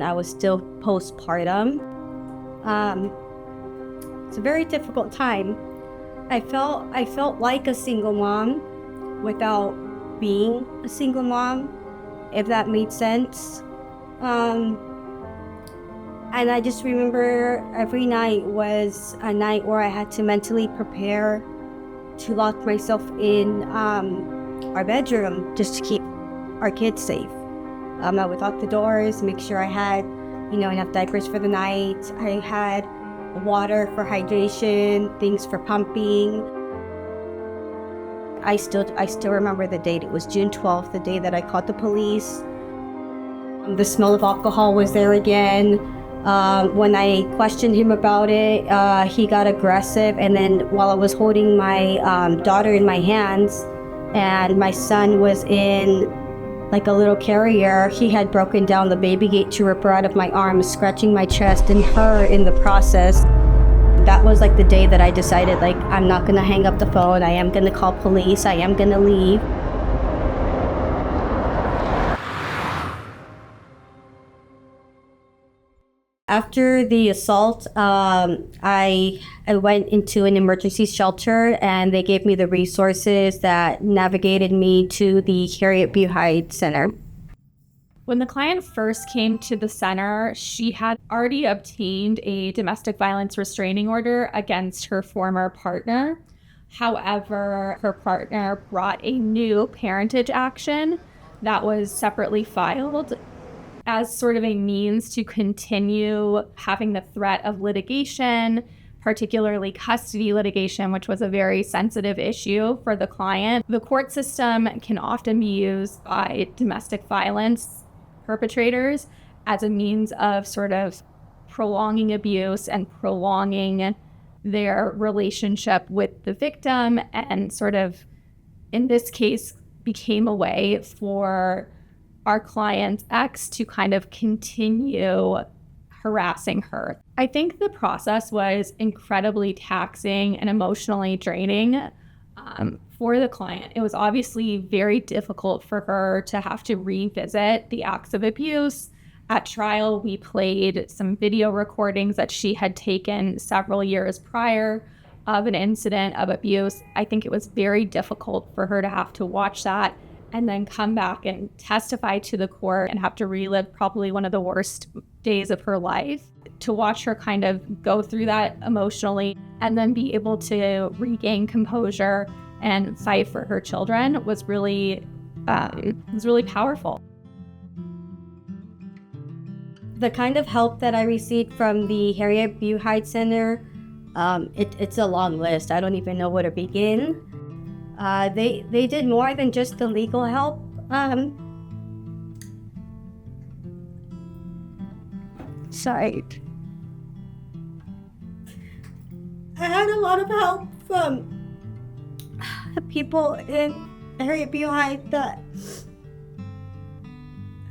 I was still postpartum. It's a very difficult time. I felt like a single mom without being a single mom, if that made sense. And I just remember every night was a night where I had to mentally prepare to lock myself in our bedroom just to keep our kids safe. I would lock the doors, make sure I had, enough diapers for the night. I had water for hydration, things for pumping. I still remember the date. It was June 12th, the day that I called the police. The smell of alcohol was there again. When I questioned him about it, he got aggressive. And then while I was holding my daughter in my hands and my son was in like a little carrier, he had broken down the baby gate to rip her out of my arms, scratching my chest and her in the process. That was like the day that I decided, like, I'm not gonna hang up the phone. I am gonna call police. I am gonna leave. After the assault, I went into an emergency shelter and they gave me the resources that navigated me to the Harriett Buhai Center. When the client first came to the center, she had already obtained a domestic violence restraining order against her former partner. However, her partner brought a new parentage action that was separately filed as sort of a means to continue having the threat of litigation, particularly custody litigation, which was a very sensitive issue for the client. The court system can often be used by domestic violence perpetrators as a means of sort of prolonging abuse and prolonging their relationship with the victim, and sort of, in this case, became a way for our client's ex to kind of continue harassing her. I think the process was incredibly taxing and emotionally draining for the client. It was obviously very difficult for her to have to revisit the acts of abuse. At trial, we played some video recordings that she had taken several years prior of an incident of abuse. I think it was very difficult for her to have to watch that and then come back and testify to the court and have to relive probably one of the worst days of her life. To watch her kind of go through that emotionally and then be able to regain composure and fight for her children was really powerful. The kind of help that I received from the Harriett Buhai Center, it's a long list. I don't even know where to begin. They did more than just the legal help. Sorry. I had a lot of help from people in Harriett Buhai that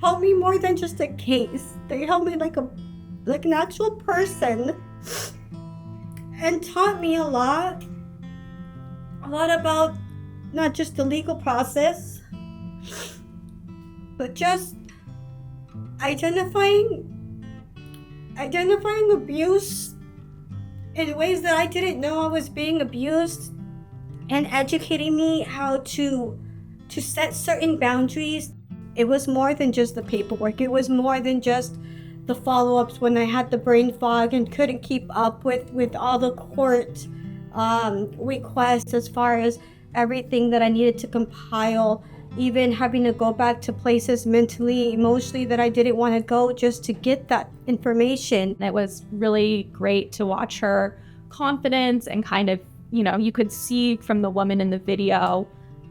helped me more than just a case. They helped me like an actual person, and taught me a lot about not just the legal process, but just identifying abuse in ways that I didn't know I was being abused, and educating me how to set certain boundaries. It was more than just the paperwork. It was more than just the follow-ups when I had the brain fog and couldn't keep up with all the court requests as far as everything that I needed to compile, even having to go back to places mentally, emotionally that I didn't want to go just to get that information. It was really great to watch her confidence and kind of, you could see from the woman in the video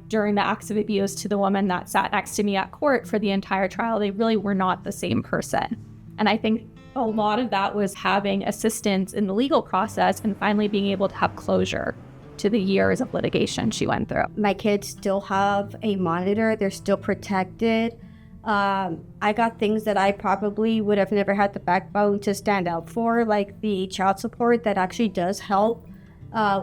during the acts of abuse to the woman that sat next to me at court for the entire trial, they really were not the same person. And I think a lot of that was having assistance in the legal process and finally being able to have closure to the years of litigation she went through. My kids still have a monitor. They're still protected. I got things that I probably would have never had the backbone to stand out for, like the child support that actually does help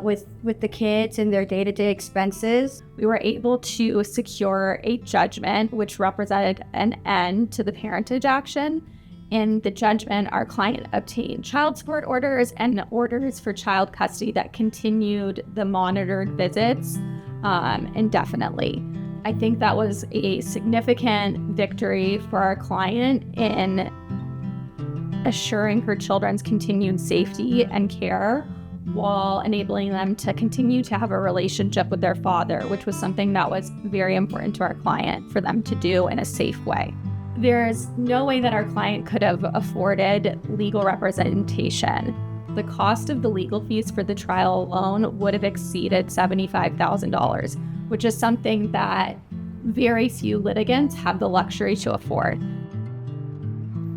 with the kids and their day-to-day expenses. We were able to secure a judgment which represented an end to the parentage action, In the judgment, our client obtained child support orders and orders for child custody that continued the monitored visits indefinitely. I think that was a significant victory for our client in assuring her children's continued safety and care while enabling them to continue to have a relationship with their father, which was something that was very important to our client for them to do in a safe way. There's no way that our client could have afforded legal representation. The cost of the legal fees for the trial alone would have exceeded $75,000, which is something that very few litigants have the luxury to afford.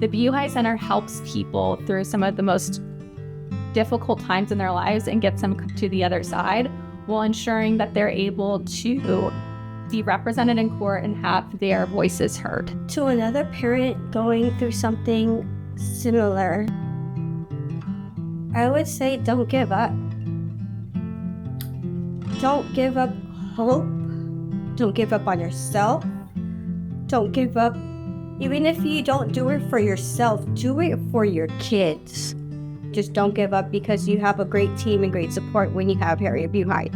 The Buhai Center helps people through some of the most difficult times in their lives and gets them to the other side while ensuring that they're able to be represented in court and have their voices heard. To another parent going through something similar, I would say don't give up. Don't give up hope. Don't give up on yourself. Don't give up. Even if you don't do it for yourself, do it for your kids. Just don't give up, because you have a great team and great support when you have Harriett Buhai.